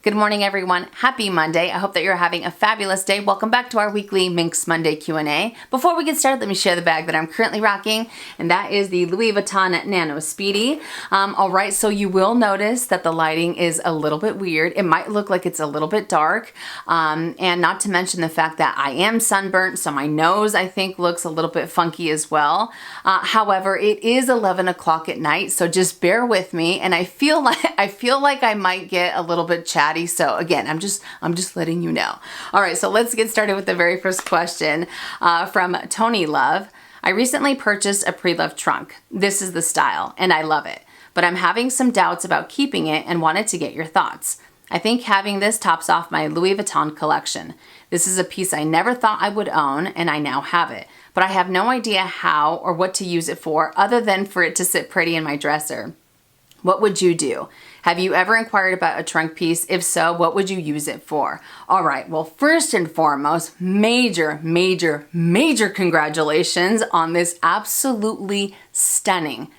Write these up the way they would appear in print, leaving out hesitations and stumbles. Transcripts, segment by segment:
Good morning, everyone. Happy Monday. I hope that you're having a fabulous day. Welcome back to our weekly Minks Monday Q&A. Before we get started, let me share the bag that I'm currently rocking, and that is the Louis Vuitton Nano Speedy. All right, so you will notice that the lighting is a little bit weird. It might look like it's a little bit dark, and not to mention the fact that I am sunburnt, so my nose, I think, looks a little bit funky as well. However, it is 11 o'clock at night, so just bear with me, and I feel like I might get a little bit chatty. So again, I'm just letting you know. All right, so let's get started with the very first question from Tony Love. I recently purchased a pre-loved trunk. This is the style, and I love it. But I'm having some doubts about keeping it and wanted to get your thoughts. I think having this tops off my Louis Vuitton collection. This is a piece I never thought I would own, and I now have it. But I have no idea how or what to use it for other than for it to sit pretty in my dresser. What would you do? Have you ever inquired about a trunk piece? If so, what would you use it for? All right, well, first and foremost, major congratulations on this absolutely stunning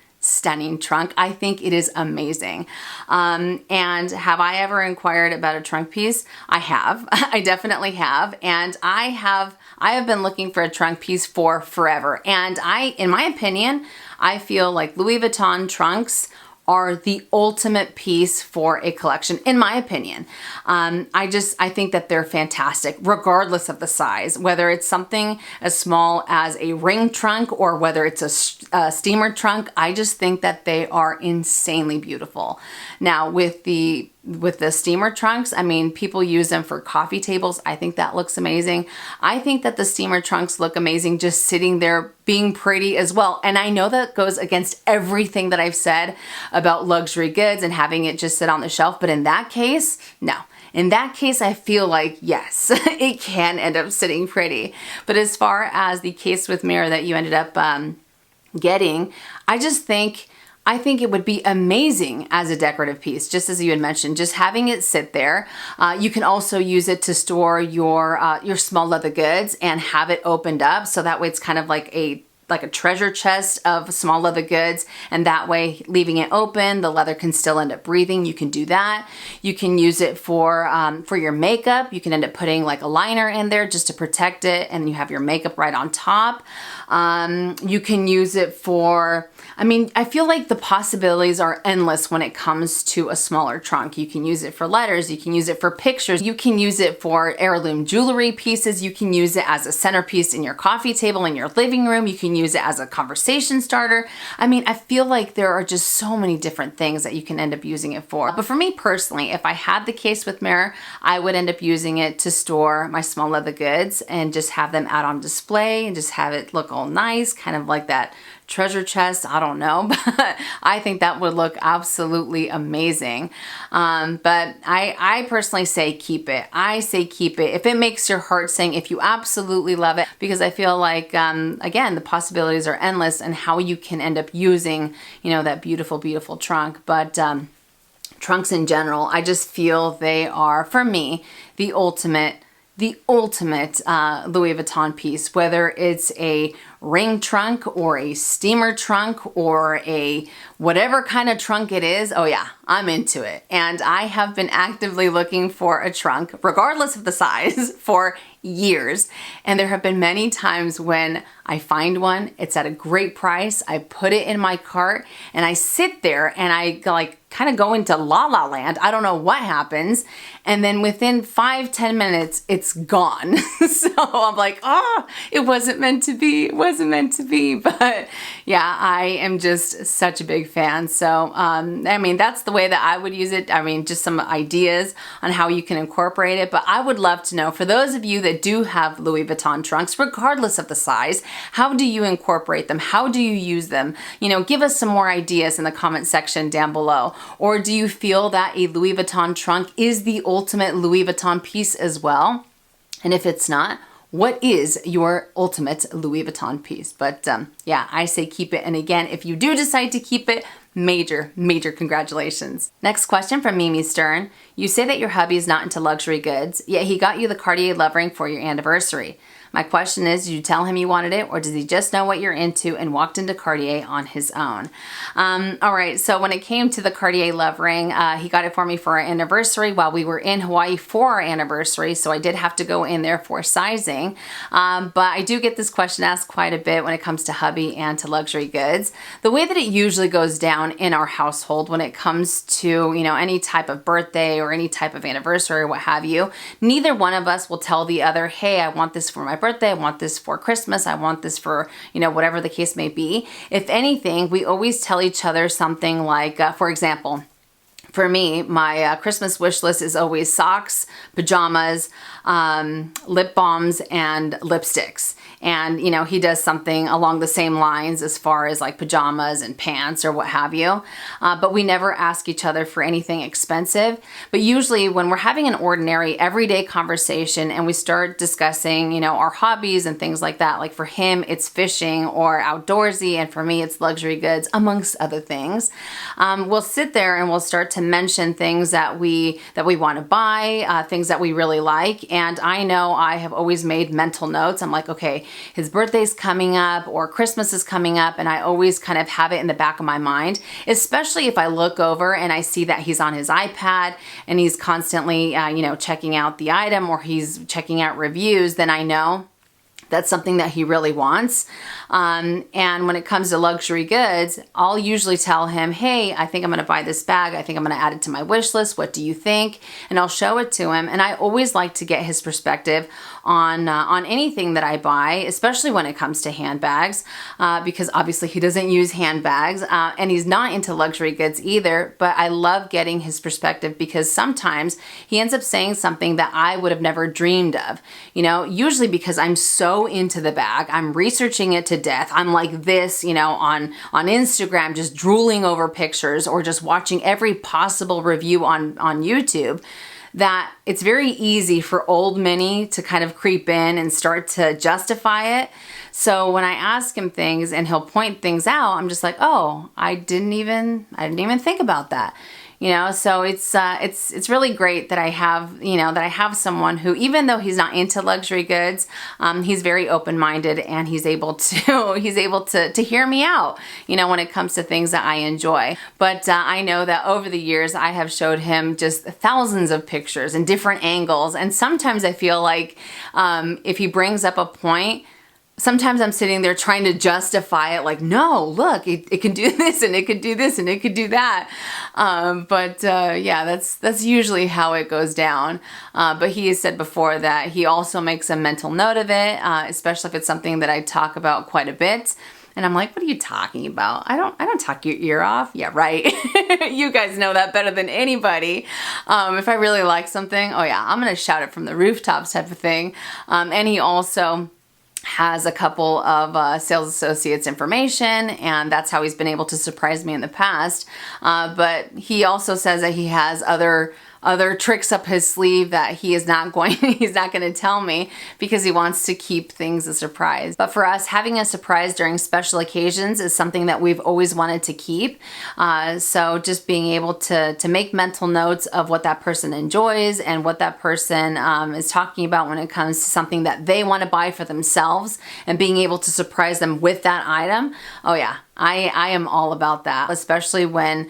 trunk. I think it is amazing. And have I ever inquired about a trunk piece? I have. I definitely have. And I have been looking for a trunk piece for forever. And in my opinion, I feel like Louis Vuitton trunks are the ultimate piece for a collection, in my opinion. I think that they're fantastic, regardless of the size, whether it's something as small as a ring trunk or whether it's a steamer trunk. I just think that they are insanely beautiful. Now, with the steamer trunks, I mean, people use them for coffee tables. I think that looks amazing. I think that the steamer trunks look amazing just sitting there being pretty as well. And I know that goes against everything that I've said about luxury goods and having it just sit on the shelf. But in that case, no. In that case, I feel like, yes, it can end up sitting pretty. But as far as the case with mirror that you ended up getting, I think it would be amazing as a decorative piece, just as you had mentioned, just having it sit there. You can also use it to store your small leather goods and have it opened up, so that way it's kind of like a treasure chest of small leather goods, and that way leaving it open, the leather can still end up breathing. You can do that. You can use it for your makeup. You can end up putting like a liner in there just to protect it, and you have your makeup right on top. You can use it for, I feel like the possibilities are endless when it comes to a smaller trunk. You can use it for letters, you can use it for pictures, you can use it for heirloom jewelry pieces, you can use it as a centerpiece in your coffee table in your living room, you can use it as a conversation starter. I feel like there are just so many different things that you can end up using it for. But for me personally, if I had the case with mirror, I would end up using it to store my small leather goods and just have them out on display and just have it look all nice, kind of like that treasure chest. I don't know, but I think that would look absolutely amazing. But I personally say keep it. I say keep it. If it makes your heart sing, if you absolutely love it, because I feel like, again, the possibilities are endless and how you can end up using, that beautiful trunk. But trunks in general, I just feel they are, for me, the ultimate Louis Vuitton piece, whether it's a ring trunk or a steamer trunk or a whatever kind of trunk it is. Oh yeah, I'm into it. And I have been actively looking for a trunk, regardless of the size, for years. And there have been many times when I find one, it's at a great price, I put it in my cart, and I sit there and I kind of go into la la land. I don't know what happens. And then within 5-10 minutes, it's gone. So I'm like, it wasn't meant to be. It wasn't meant to be. But yeah, I am just such a big fan. So, that's the way that I would use it. Just some ideas on how you can incorporate it. But I would love to know, for those of you that do have Louis Vuitton trunks, regardless of the size, how do you incorporate them? How do you use them? Give us some more ideas in the comment section down below. Or do you feel that a Louis Vuitton trunk is the ultimate Louis Vuitton piece as well? And if it's not, what is your ultimate Louis Vuitton piece? But yeah, I say keep it. And again, if you do decide to keep it, major, major congratulations. Next question from Mimi Stern. You say that your hubby is not into luxury goods, yet he got you the Cartier Love Ring for your anniversary. My question is, did you tell him you wanted it, or does he just know what you're into and walked into Cartier on his own? All right, so when it came to the Cartier Love Ring, he got it for me for our anniversary while we were in Hawaii for our anniversary, so I did have to go in there for sizing. But I do get this question asked quite a bit when it comes to hubby and to luxury goods. The way that it usually goes down in our household when it comes to, you know, any type of birthday or any type of anniversary or what have you, neither one of us will tell the other, hey, I want this for my birthday, I want this for Christmas, I want this for, you know, whatever the case may be. If anything, we always tell each other something like, for example, for me, my Christmas wish list is always socks, pajamas, lip balms, and lipsticks. And, you know, he does something along the same lines as far as like pajamas and pants or what have you. But we never ask each other for anything expensive. But usually when we're having an ordinary everyday conversation and we start discussing, you know, our hobbies and things like that, like for him, it's fishing or outdoorsy. And for me, it's luxury goods, amongst other things. We'll sit there and we'll start to mention things that we want to buy, things that we really like. And I know I have always made mental notes. I'm like, okay, his birthday's coming up or Christmas is coming up, and I always kind of have it in the back of my mind, especially if I look over and I see that he's on his iPad and he's constantly, you know, checking out the item or he's checking out reviews, then I know that's something that he really wants. And when it comes to luxury goods, I'll usually tell him, hey, I think I'm going to buy this bag. I think I'm going to add it to my wish list. What do you think? And I'll show it to him. And I always like to get his perspective on anything that I buy, especially when it comes to handbags, because obviously he doesn't use handbags and he's not into luxury goods either. But I love getting his perspective because sometimes he ends up saying something that I would have never dreamed of, you know, usually because I'm so into the bag. I'm researching it to death. I'm like this, you know, on Instagram, just drooling over pictures or just watching every possible review on YouTube, that it's very easy for old Minnie to kind of creep in and start to justify it. So when I ask him things and he'll point things out, I'm just like, oh, I didn't even think about that. You know, so it's really great that I have, you know, that I have someone who, even though he's not into luxury goods, he's very open-minded and he's able to hear me out, you know, when it comes to things that I enjoy. But I know that over the years I have showed him just thousands of pictures and different angles, and sometimes I feel like if he brings up a point, sometimes I'm sitting there trying to justify it, like, no, look, it can do this and it could do this and it could do that. Yeah, that's usually how it goes down. But he has said before that he also makes a mental note of it, especially if it's something that I talk about quite a bit. And I'm like, what are you talking about? I don't talk your ear off. Yeah, right. You guys know that better than anybody. If I really like something, oh yeah, I'm gonna shout it from the rooftops type of thing. And he also has a couple of sales associates information, and that's how he's been able to surprise me in the past. But he also says that he has other tricks up his sleeve that he's not going to tell me because he wants to keep things a surprise. But for us, having a surprise during special occasions is something that we've always wanted to keep. So just being able to make mental notes of what that person enjoys and what that person is talking about when it comes to something that they want to buy for themselves, and being able to surprise them with that item. Oh yeah. I am all about that, especially when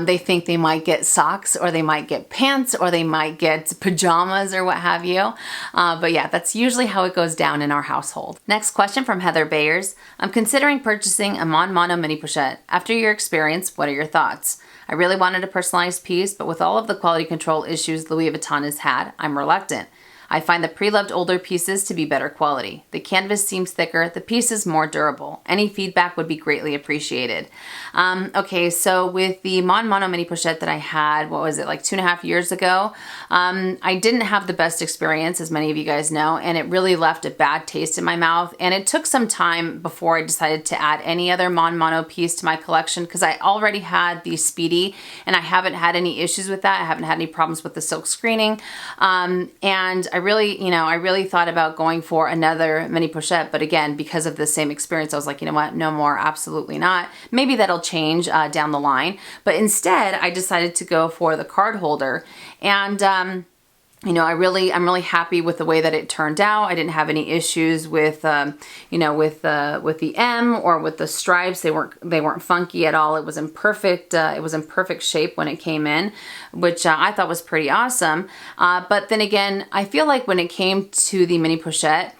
they think they might get socks or they might get pants or they might get pajamas or what have you. But yeah, that's usually how it goes down in our household. Next question from Heather Bayers. I'm considering purchasing a Mon Mono mini pochette. After your experience, what are your thoughts? I really wanted a personalized piece, but with all of the quality control issues Louis Vuitton has had, I'm reluctant. I find the pre-loved older pieces to be better quality. The canvas seems thicker, the piece is more durable. Any feedback would be greatly appreciated. Okay, so with the Mon Mono mini pochette that I had, what was it, like 2.5 years ago, I didn't have the best experience, as many of you guys know, and it really left a bad taste in my mouth. And it took some time before I decided to add any other Mon Mono piece to my collection, because I already had the Speedy, and I haven't had any issues with that. I haven't had any problems with the silk screening, and I really, you know, I really thought about going for another mini pochette, but again, because of the same experience, I was like, you know what, no more, absolutely not. Maybe that'll change down the line, but instead I decided to go for the card holder. And you know, I'm really happy with the way that it turned out. I didn't have any issues with, you know, with the M or with the stripes. They weren't funky at all. It was in perfect shape when it came in, which I thought was pretty awesome. But then again, I feel like when it came to the mini pochette,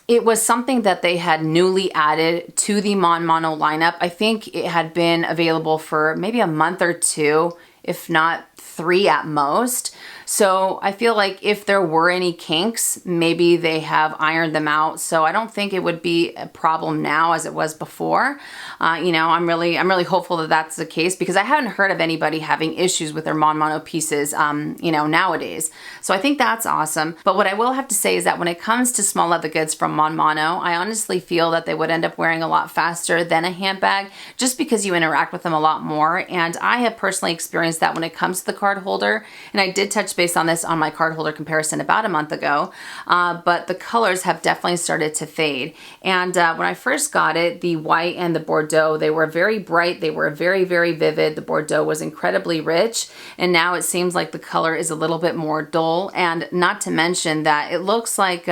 it was something that they had newly added to the Mon Mono lineup. I think it had been available for maybe a month or two, if not 3 at most. So I feel like if there were any kinks, maybe they have ironed them out. So I don't think it would be a problem now as it was before. You know, I'm really hopeful that that's the case, because I haven't heard of anybody having issues with their Mon Mono pieces, you know, nowadays. So I think that's awesome. But what I will have to say is that when it comes to small leather goods from Mon Mono, I honestly feel that they would end up wearing a lot faster than a handbag, just because you interact with them a lot more. And I have personally experienced that when it comes to the card holder. And I did touch base on this on my card holder comparison about a month ago, but the colors have definitely started to fade. And when I first got it, the white and the Bordeaux, they were very bright, they were very, very vivid. The Bordeaux was incredibly rich, and now it seems like the color is a little bit more dull, and not to mention that it looks like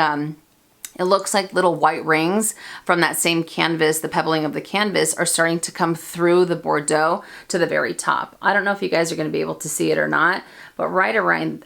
little white rings from that same canvas, the pebbling of the canvas, are starting to come through the Bordeaux to the very top. I don't know if you guys are going to be able to see it or not, but right around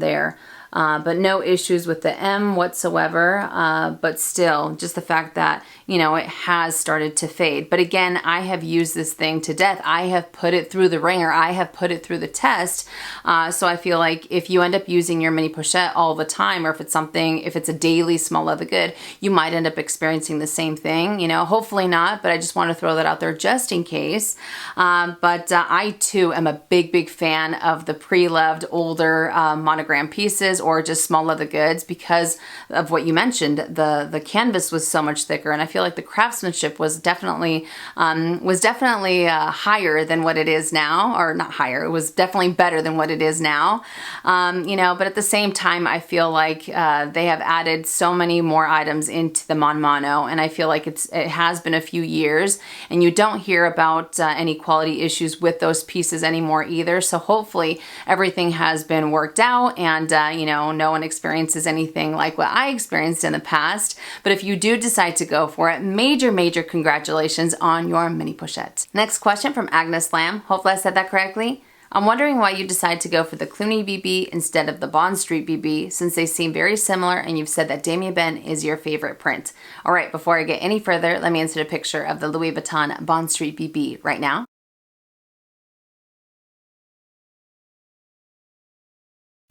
there. But no issues with the M whatsoever, but still, just the fact that, you know, it has started to fade. But again, I have used this thing to death. I have put it through the ringer. I have put it through the test. So I feel like if you end up using your mini pochette all the time, or if it's a daily small leather good, you might end up experiencing the same thing. You know, hopefully not, but I just want to throw that out there just in case. But I too am a big fan of the pre-loved older monogram pieces, or just small leather goods, because of what you mentioned. The canvas was so much thicker, and I feel like the craftsmanship was definitely higher than what it is now, or not higher. It was definitely better than what it is now. You know, but at the same time, I feel like they have added so many more items into the Mon Mono, and I feel like it has been a few years, and you don't hear about any quality issues with those pieces anymore either. So hopefully everything has been worked out, and you know, no one experiences anything like what I experienced in the past. But if you do decide to go for it, major congratulations on your mini pochette. Next question from Agnes Lamb. Hopefully I said that correctly. I'm wondering why you decided to go for the Cluny BB instead of the Bond Street BB, since they seem very similar and you've said that Damien Ben is your favorite print. All right, before I get any further, let me insert a picture of the Louis Vuitton Bond Street BB right now.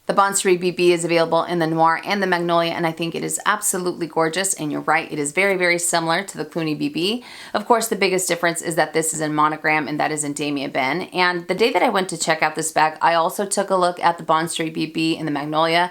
The Bond Street BB is available in the Noir and the Magnolia, and I think it is absolutely gorgeous, and you're right, it is very similar to the Cluny BB. Of course, the biggest difference is that this is in monogram and that is in Damien Ben. And the day that I went to check out this bag, I also took a look at the Bond Street BB in the Magnolia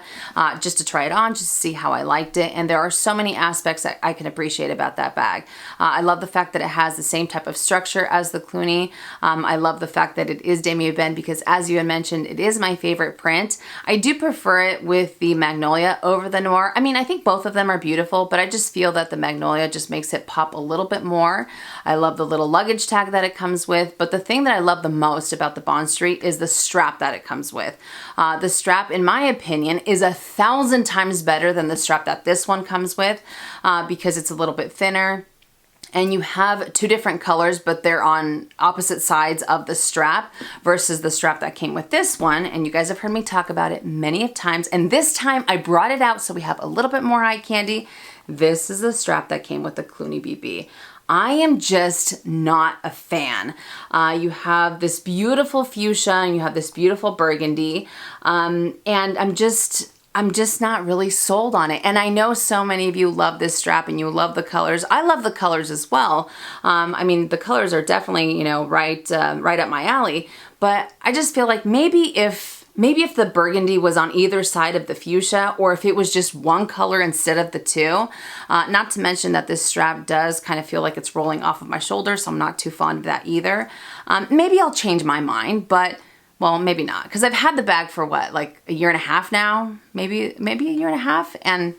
just to try it on, just to see how I liked it, and there are so many aspects that I can appreciate about that bag. I love the fact that it has the same type of structure as the Cluny. I love the fact that it is Damien Ben, because as you had mentioned, it is my favorite print. I do prefer it with the Magnolia over the Noir. I mean, I think both of them are beautiful, but I just feel that the Magnolia just makes it pop a little bit more. I love the little luggage tag that it comes with, but the thing that I love the most about the Bond Street is the strap that it comes with. The strap, in my opinion, is 1,000 times better than the strap that this one comes with, because it's a little bit thinner. And you have two different colors, but they're on opposite sides of the strap versus the strap that came with this one. And you guys have heard me talk about it many of times. And this time I brought it out so we have a little bit more eye candy. This is the strap that came with the Cluny BB. I am just not a fan. You have this beautiful fuchsia and you have this beautiful burgundy. And I'm just not really sold on it. And I know so many of you love this strap and you love the colors. I love the colors as well. I mean, the colors are definitely, you know, right up my alley. But I just feel like maybe if the burgundy was on either side of the fuchsia, or if it was just one color instead of the two. Not to mention that this strap does kind of feel like it's rolling off of my shoulder, so I'm not too fond of that either. Maybe I'll change my mind, but well, maybe not, because I've had the bag for what, like a year and a half now, maybe a year and a half, and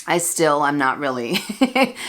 I'm not really,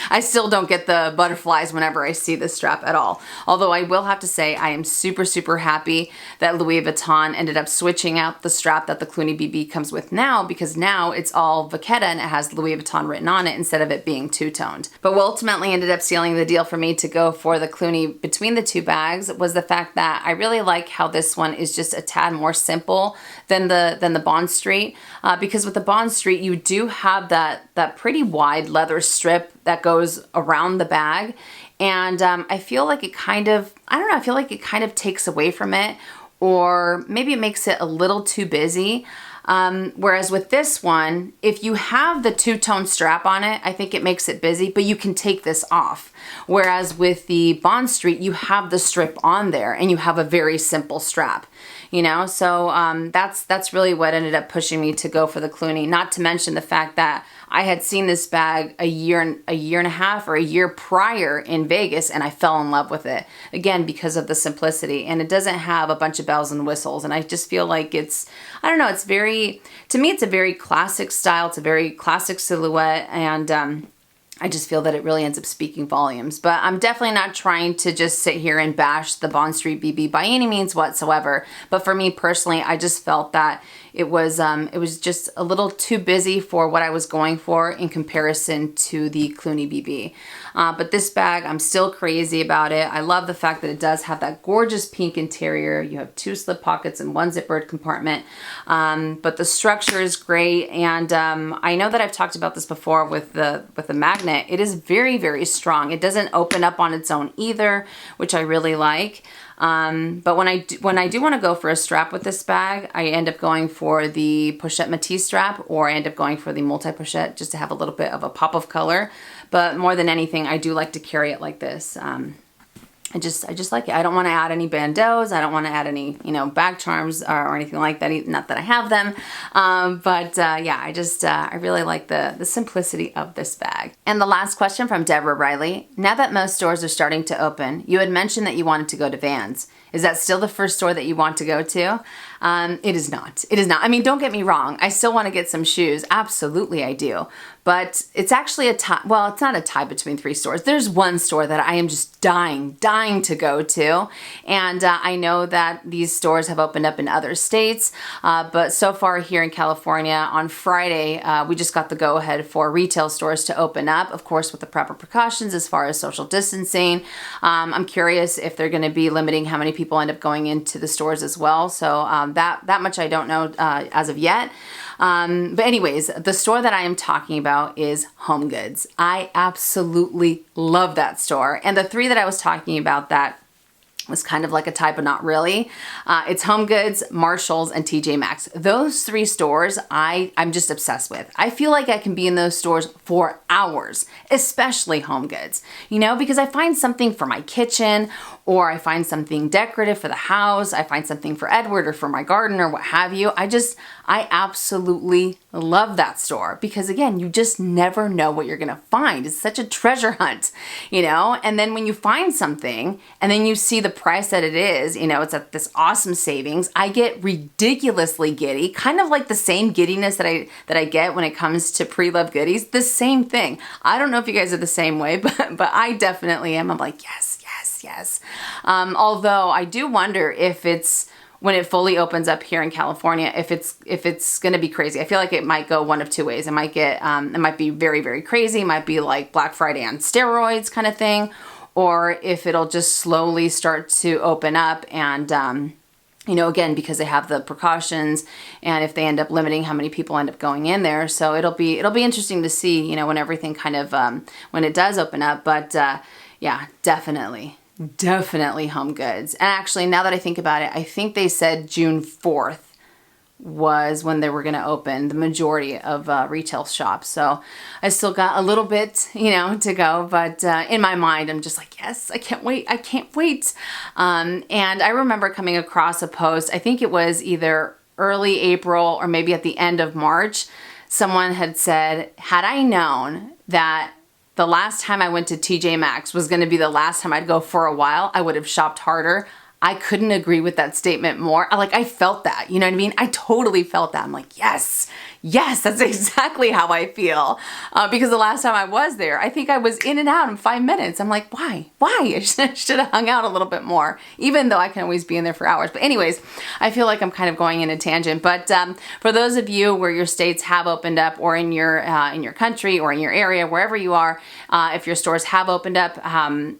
I still don't get the butterflies whenever I see this strap at all. Although I will have to say I am super, super happy that Louis Vuitton ended up switching out the strap that the Clooney BB comes with now, because now it's all Vachetta and it has Louis Vuitton written on it instead of it being two-toned. But what ultimately ended up sealing the deal for me to go for the Clooney between the two bags was the fact that I really like how this one is just a tad more simple than the Bond Street, because with the Bond Street you do have that pretty wide leather strip that goes around the bag, and I feel like it kind of, I don't know, I feel like it kind of takes away from it, or maybe it makes it a little too busy. Whereas with this one, if you have the two-tone strap on it, I think it makes it busy, but you can take this off. Whereas with the Bond Street, you have the strip on there and you have a very simple strap, you know? So that's really what ended up pushing me to go for the Clooney, not to mention the fact that I had seen this bag a year and a half or a year prior in Vegas, and I fell in love with it, again, because of the simplicity, and it doesn't have a bunch of bells and whistles, and I just feel like it's, I don't know, it's very, to me, it's a very classic style, it's a very classic silhouette, and I just feel that it really ends up speaking volumes. But I'm definitely not trying to just sit here and bash the Bond Street BB by any means whatsoever. But for me personally, I just felt that it was just a little too busy for what I was going for in comparison to the Clooney BB. But this bag, I'm still crazy about it. I love the fact that it does have that gorgeous pink interior. You have 2 slip pockets and 1 zippered compartment. But the structure is great, and I know that I've talked about this before with the magnet. It is very, very strong. It doesn't open up on its own either, which I really like. But when I do want to go for a strap with this bag, I end up going for the pochette Matisse strap, or I end up going for the multi-pochette just to have a little bit of a pop of color. But more than anything, I do like to carry it like this. I just like it. I don't want to add any bandeaus. I don't want to add any, you know, bag charms or anything like that. Not that I have them. Yeah, I really like the simplicity of this bag. And the last question from Deborah Riley. Now that most stores are starting to open, you had mentioned that you wanted to go to Vans. Is that still the first store that you want to go to? It is not. It is not. I mean, don't get me wrong. I still want to get some shoes. Absolutely I do. But it's actually a tie. Well, it's not a tie between 3 stores. There's one store that I am just dying to go to. And I know that these stores have opened up in other states. But so far here in California, on Friday, we just got the go-ahead for retail stores to open up, of course, with the proper precautions as far as social distancing. I'm curious if they're going to be limiting how many people end up going into the stores as well. So that much I don't know as of yet. But anyways, the store that I am talking about is Home Goods. I absolutely love that store. And the 3 that I was talking about that was kind of like a tie, but not really. It's Home Goods, Marshalls, and TJ Maxx. Those 3 stores I'm just obsessed with. I feel like I can be in those stores for hours, especially Home Goods, you know, because I find something for my kitchen, or I find something decorative for the house. I find something for Edward or for my garden or what have you. I absolutely love that store because, again, you just never know what you're gonna find. It's such a treasure hunt, you know? And then when you find something and then you see the price that it is, you know, it's at this awesome savings, I get ridiculously giddy, kind of like the same giddiness that I get when it comes to pre-loved goodies, the same thing. I don't know if you guys are the same way, but I definitely am. I'm like, yes. Although I do wonder if it's, when it fully opens up here in California, if it's going to be crazy. I feel like it might go one of 2 ways. It might be very, very crazy. It might be like Black Friday on steroids kind of thing, or if it'll just slowly start to open up and, you know, again, because they have the precautions, and if they end up limiting how many people end up going in there. So it'll be interesting to see, you know, when everything kind of, when it does open up. But yeah, definitely Home Goods. And actually, now that I think about it, I think they said June 4th was when they were going to open the majority of retail shops. So I still got a little bit, you know, to go. But in my mind, I'm just like, yes, I can't wait. I can't wait. And I remember coming across a post, I think it was either early April or maybe at the end of March. Someone had said, had I known that the last time I went to TJ Maxx was going to be the last time I'd go for a while, I would have shopped harder. I couldn't agree with that statement more. Like, I felt that, you know what I mean? I totally felt that. I'm like, yes, yes, that's exactly how I feel. Because the last time I was there, I think I was in and out in 5 minutes. I'm like, why? I should have hung out a little bit more, even though I can always be in there for hours. But anyways, I feel like I'm kind of going in a tangent. But for those of you where your states have opened up, or in your country or in your area, wherever you are, if your stores have opened up,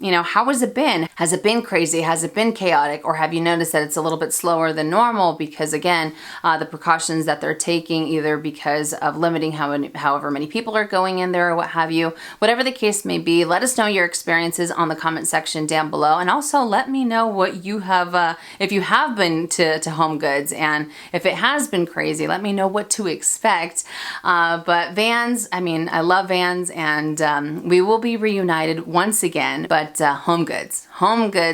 you know, how has it been? Has it been crazy? Has it been chaotic? Or have you noticed that it's a little bit slower than normal because, again, the precautions that they're taking, either because of limiting however many people are going in there or what have you? Whatever the case may be, let us know your experiences on the comment section down below, and also let me know what you have, if you have been to Home Goods, and if it has been crazy, let me know what to expect. But Vans, I mean, I love Vans, and we will be reunited once again, but Home Goods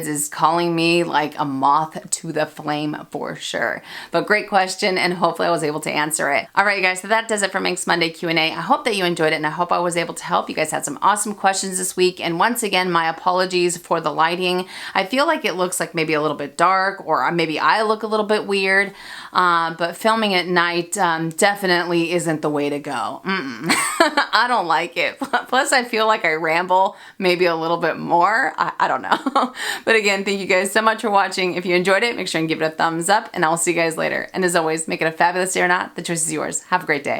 is calling me like a moth to the flame for sure. But great question, and hopefully I was able to answer it. All right, you guys, so that does it for Minks Monday Q&A. I hope that you enjoyed it, and I hope I was able to help. You guys had some awesome questions this week, and once again, my apologies for the lighting. I feel like it looks like maybe a little bit dark, or maybe I look a little bit weird, but filming at night definitely isn't the way to go. I don't like it. Plus, I feel like I ramble maybe a little bit more. I don't know. But again, thank you guys so much for watching. If you enjoyed it, make sure and give it a thumbs up, and I'll see you guys later. And as always, make it a fabulous day or not. The choice is yours. Have a great day.